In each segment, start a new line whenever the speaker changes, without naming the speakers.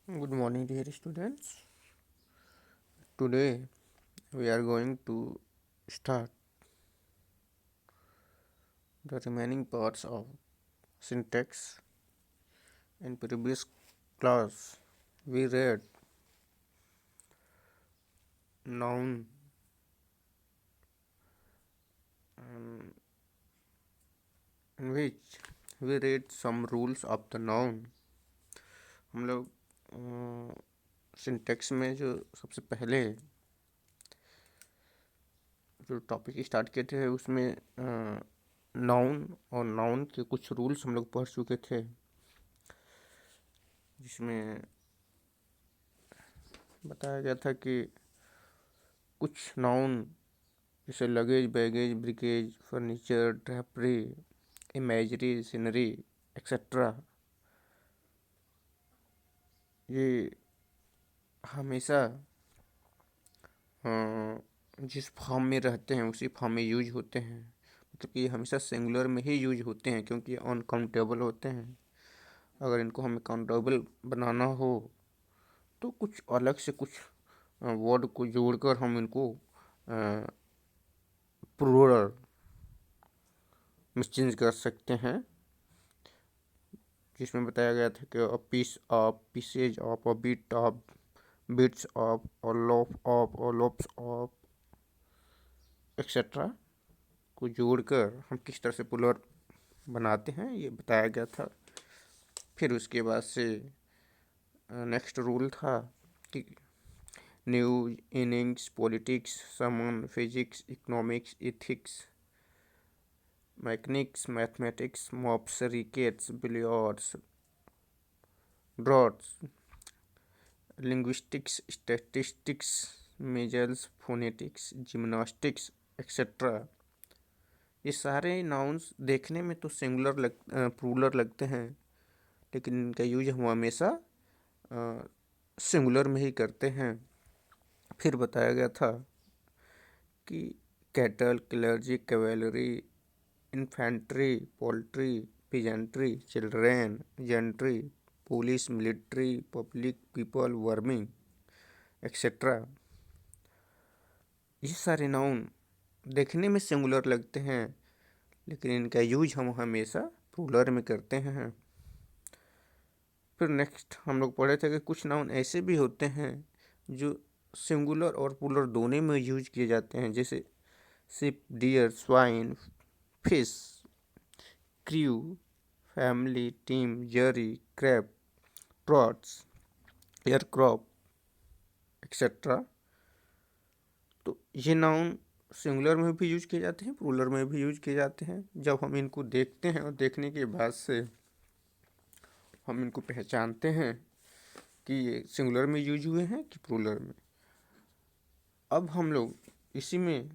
Good morning, dear students. Today we are going to start the remaining parts of syntax. In previous class, we read noun um, in which we read some rules of the noun. हम लोग syntax में जो सबसे पहले जो topic start किए थे उसमें नाउन और नाउन के कुछ रूल्स हम लोग पढ़ चुके थे, जिसमें बताया गया था कि कुछ नाउन जैसे luggage, baggage, breakage, furniture, drapery, imagery, scenery etcetera, ये हमेशा जिस फॉर्म में रहते हैं उसी फॉर्म में यूज होते हैं। मतलब कि ये हमेशा सिंगुलर में ही यूज होते हैं क्योंकि ये अनकाउंटेबल होते हैं। अगर इनको हमें काउंटेबल बनाना हो तो कुछ अलग से कुछ वर्ड को जोड़कर हम इनको प्लूरल में चेंज कर सकते हैं, जिसमें बताया गया था कि a piece of, pieces of, a bit of, bits of, और लोफ ऑफ, और लोप्स ऑफ एक्सेट्रा को जोड़कर हम किस तरह से प्लूरल बनाते हैं ये बताया गया था। फिर उसके बाद से नेक्स्ट रूल था कि news, innings, politics, summons, physics, economics, ethics, mechanics, mathematics, mumps, rickets, billiards, draughts, linguistics, statistics, measles, phonetics, gymnastics etcetera, ये सारे नाउन्स देखने में तो प्लूरल लगते हैं, लेकिन इनका यूज हम हमेशा सिंगुलर में ही करते हैं। फिर बताया गया था कि cattle, clergy, cavalry, infantry, poultry, peasantry, children, gentry, police, military, public, people, worming etcetera, ये सारे नाउन देखने में सिंगुलर लगते हैं, लेकिन इनका यूज हम हमेशा प्लूरल में करते हैं। फिर नेक्स्ट हम लोग पढ़े थे कि कुछ नाउन ऐसे भी होते हैं जो सिंगुलर और प्लूरल दोनों में यूज किए जाते हैं, जैसे ship, deer, swine, fish, crew, family, team, jury, crab, trouts, aircraft etcetera. तो ये नाउन सिंगुलर में भी यूज किए जाते हैं, प्लूरल में भी यूज किए जाते हैं। जब हम इनको देखते हैं और देखने के बाद से हम इनको पहचानते हैं कि ये सिंगुलर में यूज हुए हैं कि प्लूरल में। अब हम लोग इसी में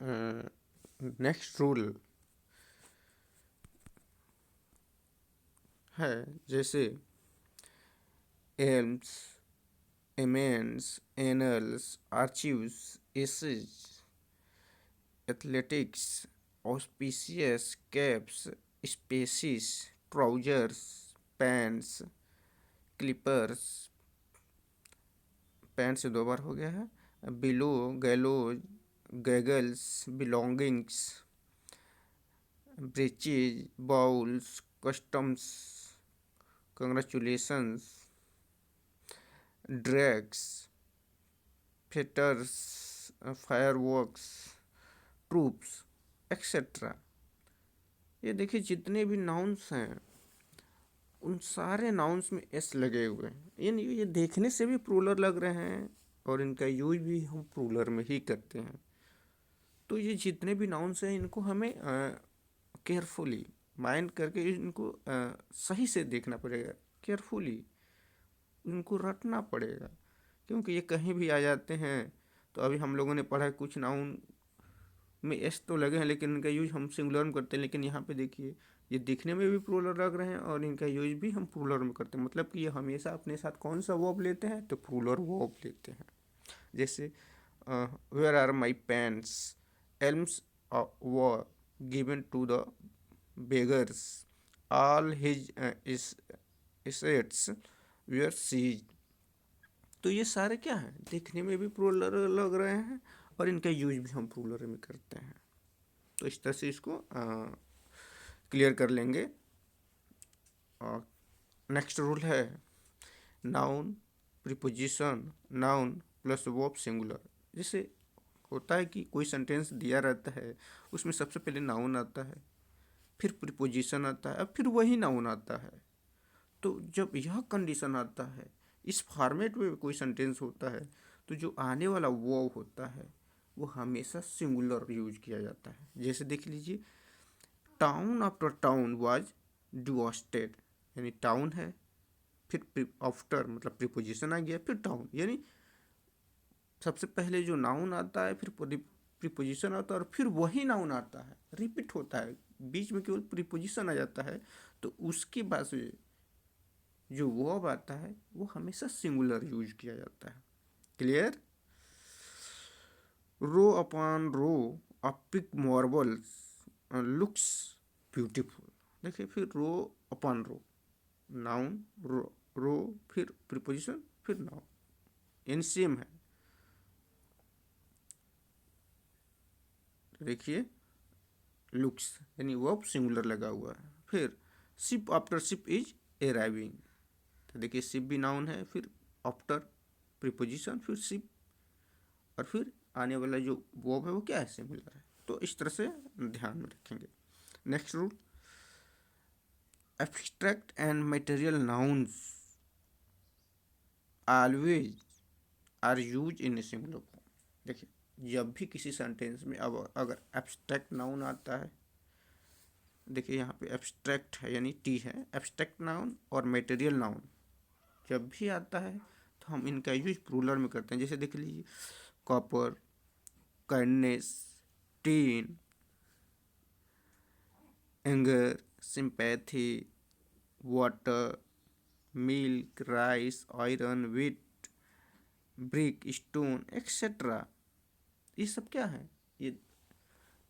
नेक्स्ट रूल है, जैसे alms, amends, annals, archives, ashes, athletics, auspices, caps, species, trousers, pants, clippers, pant से 2 बार हो गया है, bellows, gallows, goggles, belongings, breeches, bowels, customs, congratulations, dregs, fetters, fireworks, troops etcetera. ये देखिए जितने भी नाउन्स हैं उन सारे नाउन्स में एस लगे हुए हैं, यानी ये देखने से भी प्लूरल लग रहे हैं और इनका यूज भी हम प्लूरल में ही करते हैं। तो ये जितने भी नाउन्स हैं इनको हमें केयरफुली माइंड करके इनको सही से देखना पड़ेगा, केयरफुली इनको रटना पड़ेगा, क्योंकि ये कहीं भी आ जाते हैं। तो अभी हम लोगों ने पढ़ा कुछ नाउन में एस तो लगे हैं लेकिन इनका यूज हम सिंगुलर में करते हैं, लेकिन यहाँ पे देखिए ये दिखने में भी प्लूरल लग रहे हैं और इनका यूज भी हम प्लूरल में करते हैं। मतलब कि ये हमेशा अपने साथ कौन सा वर्ब लेते हैं, तो प्लूरल वर्ब लेते हैं। जैसे where are my pants, alms were given to the beggars, all his assets were seized. तो ये सारे क्या हैं, देखने में भी प्लूरल लग रहे हैं और इनका यूज भी हम प्लूरल में करते हैं। तो इस तरह से इसको क्लियर कर लेंगे। और नेक्स्ट रूल है noun preposition noun plus verb singular. जैसे होता है कि कोई सेंटेंस दिया रहता है, उसमें सबसे पहले नाउन आता है, फिर प्रीपोजिशन आता है, अब फिर वही नाउन आता है। तो जब यह कंडीशन आता है, इस फॉर्मेट में कोई सेंटेंस होता है, तो जो आने वाला वर्ब होता है वो हमेशा सिंगुलर यूज किया जाता है। जैसे देख लीजिए, town after town was devastated, यानी टाउन है, फिर आफ्टर मतलब प्रीपोजिशन आ गया, फिर टाउन, यानी सबसे पहले जो नाउन आता है, फिर प्रीपोजिशन आता है और फिर वही नाउन आता है, रिपीट होता है, बीच में केवल प्रीपोजिशन आ जाता है। तो उसके बाद से जो वर्ब आता है वो हमेशा सिंगुलर यूज किया जाता है। Clear? Row upon row of pink marbles looks beautiful. देखिए, फिर रो अपॉन रो, नाउन, रो फिर प्रीपोजिशन फिर नाउन, यानी सेम है। देखिए, लुक्स यानी वर्ब सिंगुलर लगा हुआ है। फिर ship after ship is arriving, तो देखिए शिप भी नाउन है, फिर आफ्टर प्रीपोजिशन फिर शिप, और फिर आने वाला जो वर्ब है वो क्या है, सिंगुलर है। तो इस तरह से ध्यान में रखेंगे। Next rule, abstract and material nouns always are use in a singular form. देखिए, जब भी किसी सेंटेंस में अब अगर एब्स्ट्रैक्ट नाउन आता है, देखिए यहाँ पे एब्स्ट्रैक्ट है यानी टी है, एब्स्ट्रैक्ट नाउन और मटेरियल नाउन जब भी आता है तो हम इनका यूज प्लूरल में करते हैं। जैसे देख लीजिए, copper, kindness, tin, anger, sympathy, water, milk, rice, iron, wheat, brick, stone etcetera, ये सब क्या है, ये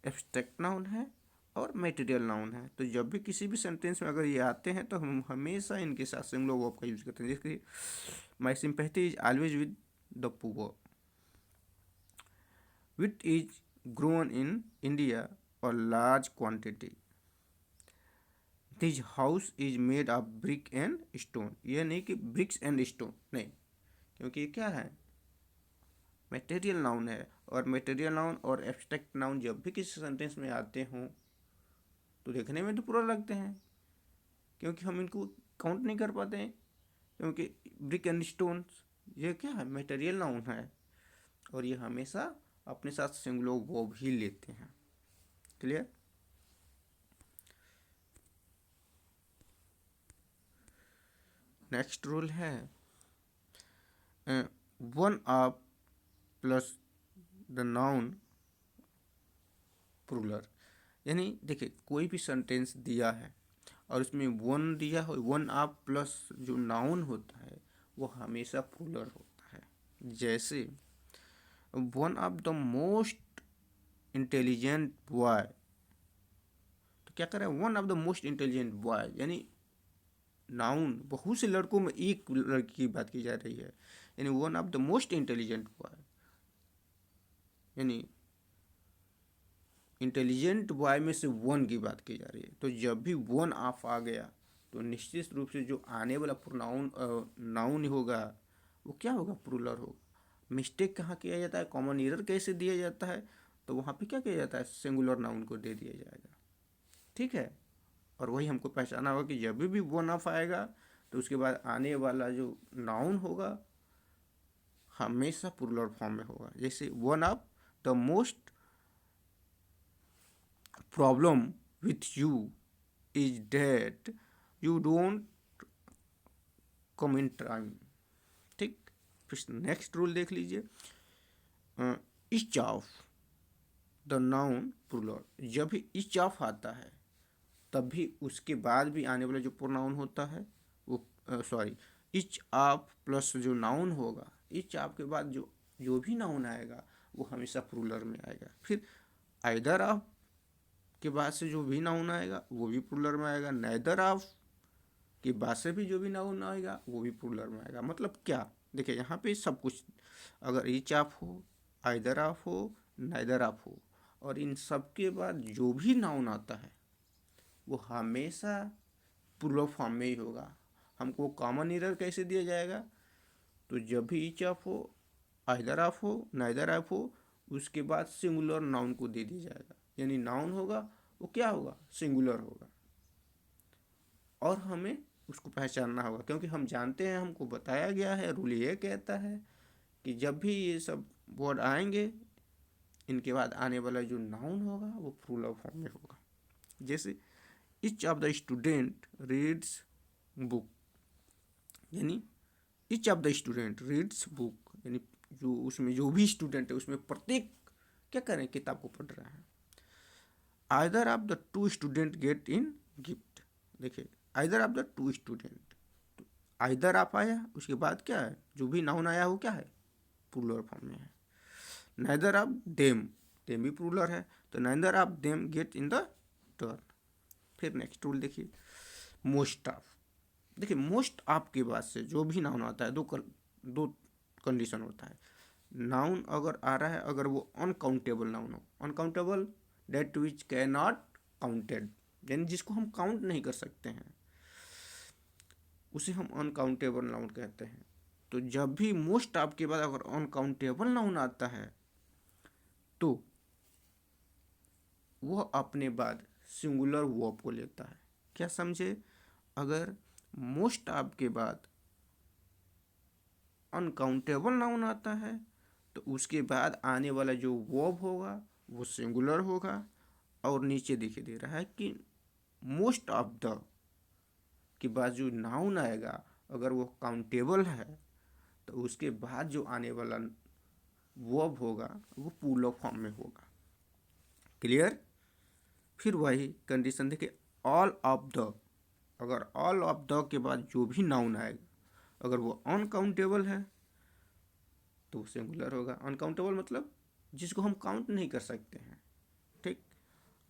एब्स्ट्रैक्ट नाउन है और मटेरियल नाउन है। तो जब भी किसी भी सेंटेंस में अगर ये आते हैं तो हम हमेशा इनके साथ सिंगुलर वर्ब का यूज करते हैं। जैसे my sympathy is always with the poor, wheat is grown in India or large quantity, this house is made of brick and stone। ये नहीं कि bricks and stone, नहीं, क्योंकि ये क्या है, मटेरियल नाउन है। और मटेरियल नाउन और एब्स्ट्रैक्ट नाउन जब भी किसी सेंटेंस में आते हों तो देखने में तो पूरा लगते हैं, क्योंकि हम इनको काउंट नहीं कर पाते हैं, क्योंकि ब्रिक एंड स्टोन ये क्या है, मटेरियल नाउन है, और ये हमेशा अपने साथ सिंगुलर वर्ब ही लेते हैं। क्लियर? नेक्स्ट रूल है one of plus the noun plural. यानी देखिए, कोई भी सेंटेंस दिया है और उसमें वन दिया हो, वन ऑफ प्लस जो नाउन होता है वो हमेशा प्लूरल होता है। जैसे one of the most intelligent boy, तो क्या कर रहे हैं, one of the most intelligent boy, यानी नाउन बहुत से लड़कों में एक लड़की की बात की जा रही है, यानी one of the most intelligent boy, यानी इंटेलिजेंट बॉय में से वन की बात की जा रही है। तो जब भी वन ऑफ आ गया तो निश्चित रूप से जो आने वाला प्रोनाउन नाउन होगा वो क्या होगा, प्लूरल होगा। मिस्टेक कहाँ किया जाता है, कॉमन एरर कैसे दिया जाता है, तो वहाँ पे क्या किया जाता है, सिंगुलर नाउन को दे दिया जाएगा। ठीक है, और वही हमको पहचाना होगा कि जब भी वन ऑफ आएगा तो उसके बाद आने वाला जो नाउन होगा हमेशा प्लूरल फॉर्म में होगा। जैसे one of the most problem with you is that you don't come in time. ठीक, फिर नेक्स्ट रूल देख लीजिए, each of the noun plural. जब भी इच ऑफ आता है तब भी उसके बाद भी आने वाला जो प्रोनाउन होता है वो सॉरी, इच ऑफ प्लस जो नाउन होगा, इच ऑफ के बाद जो जो भी नाउन आएगा वो हमेशा प्लूरल में आएगा। फिर आइदर ऑफ के बाद से जो भी नाउन आएगा वो भी प्लूरल में आएगा, नेदर ऑफ के बाद से भी जो भी नाउन आएगा वो भी प्लूरल में आएगा। मतलब क्या, देखिए यहाँ पे सब कुछ, अगर ईच ऑफ हो, आइदर ऑफ हो, नाइदर ऑफ हो, और इन सब के बाद जो भी नाउन आता है वो हमेशा प्लूरल फॉर्म में ही होगा। हमको कॉमन एरर कैसे दिया जाएगा, तो जब भी ईच ऑफ हो, आइदर ऑफ हो, नाइदर ऑफ हो, उसके बाद सिंगुलर नाउन को दे दिया जाएगा। यानी नाउन होगा वो क्या होगा, सिंगुलर होगा, और हमें उसको पहचानना होगा, क्योंकि हम जानते हैं, हमको बताया गया है, रूल ये कहता है कि जब भी ये सब वर्ड आएंगे इनके बाद आने वाला जो नाउन होगा वो प्लूरल फॉर्म में होगा। जैसे each of the student reads book, यानी each of the student reads book, यानी जो उसमें जो भी स्टूडेंट है उसमें प्रत्येक क्या करें, किताब को पढ़ रहा है। Either of the two student get in gift, देखिए either of the two student, either of आया, उसके बाद क्या है, जो भी नाउन आया वो क्या है, प्लूरल फॉर्म में है। नाइदर ऑफ देम, देम भी प्लूरल है, तो neither of them get in the turn. फिर नेक्स्ट रूल देखिए, मोस्ट ऑफ, देखिए मोस्ट ऑफ के बाद से जो भी नाउन आता है दो कंडीशन होता है। नाउन अगर आ रहा है, अगर वो अनकाउंटेबल नाउन हो, uncountable that which can not counted, यानी जिसको हम काउंट नहीं कर सकते हैं उसे हम अनकाउंटेबल नाउन कहते हैं। तो जब भी मोस्ट ऑफ के बाद अगर अनकाउंटेबल नाउन आता है तो वह अपने बाद सिंगुलर वर्ब को लेता है। क्या समझे, अगर मोस्ट ऑफ के बाद अनकाउंटेबल नाउन आता है तो उसके बाद आने वाला जो वर्ब होगा वो सिंगुलर होगा, और नीचे दिखाई दे रहा है कि मोस्ट ऑफ द के बाद जो नाउन आएगा अगर वो काउंटेबल है तो उसके बाद जो आने वाला वर्ब होगा वो प्लूरल फॉर्म में होगा। क्लियर। फिर वही कंडीशन देखिए, ऑल ऑफ द, अगर ऑल ऑफ द के बाद जो भी नाउन आएगा अगर वो अनकाउंटेबल है तो सिंगुलर होगा। अनकाउंटेबल मतलब जिसको हम काउंट नहीं कर सकते हैं, ठीक।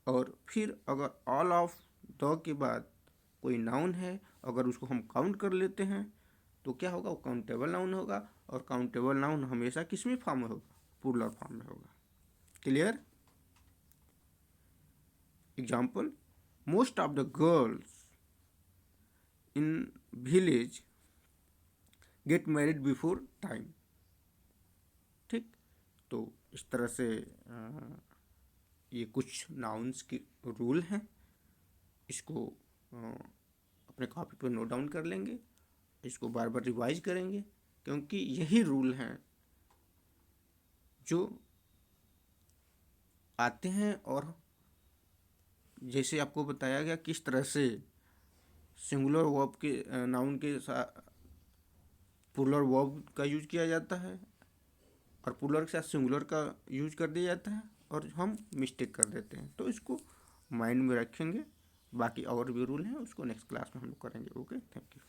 और फिर अगर ऑल ऑफ द के बाद कोई नाउन है अगर उसको हम काउंट कर लेते हैं तो क्या होगा, वो काउंटेबल नाउन होगा, और काउंटेबल नाउन हमेशा किस में फॉर्म में होगा, प्लूरल फॉर्म में होगा। Clear. Example, most of the girls in village get married before time, ठीक। तो इस तरह से ये कुछ नाउन्स के रूल हैं, इसको अपने कॉपी पर नोट डाउन कर लेंगे, इसको बार बार रिवाइज करेंगे, क्योंकि यही रूल हैं जो आते हैं। और जैसे आपको बताया गया किस तरह से सिंगुलर वर्ब के नाउन के साथ प्लूरल वर्ब का यूज किया जाता है और प्लूरल के साथ सिंगुलर का यूज कर दिया जाता है, और हम मिस्टेक कर देते हैं। तो इसको माइंड में रखेंगे। बाकी और भी रूल हैं उसको नेक्स्ट क्लास में हम लोग करेंगे। Okay, thank you.